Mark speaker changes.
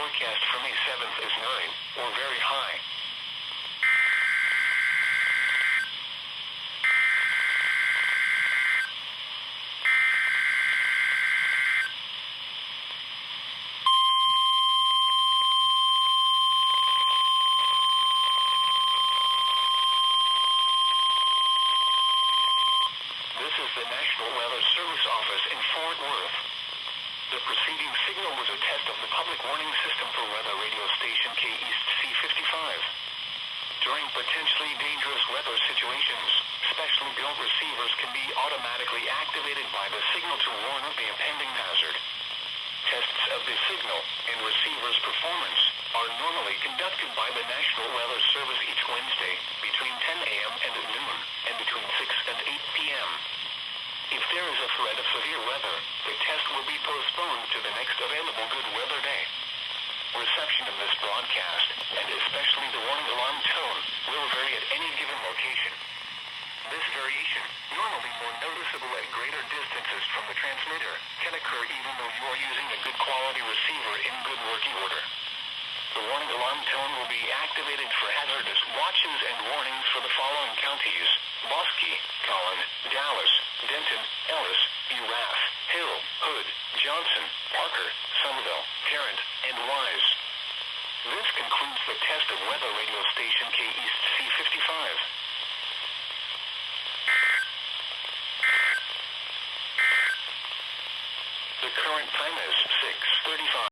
Speaker 1: forecast for May 7th is 9, or very high. This is the National Weather Service Office in Fort Worth. The preceding signal was a test of the public warning system for weather radio station KEC55. During potentially dangerous weather situations, specially built receivers can be automatically activated by the signal to warn of the impending hazard. Tests of the signal and receiver's performance are normally conducted by the National Weather Service each Wednesday between 10 a.m. and noon, and between 6 and 8 p.m. If there is a threat of severe weather, the test will be postponed to the next available good weather day. Reception of this broadcast, and especially the warning alarm tone, will vary at any given location. This variation, normally more noticeable at greater distances from the transmitter, can occur even though you are using a good quality receiver in good working order. The warning alarm tone will be activated for hazardous watches and warnings for the following counties: Bosque, Collin, Dallas, Denton, Ellis, Erath, Hill, Hood, Johnson, Parker, Somerville, Tarrant, and Wise. This concludes the test of weather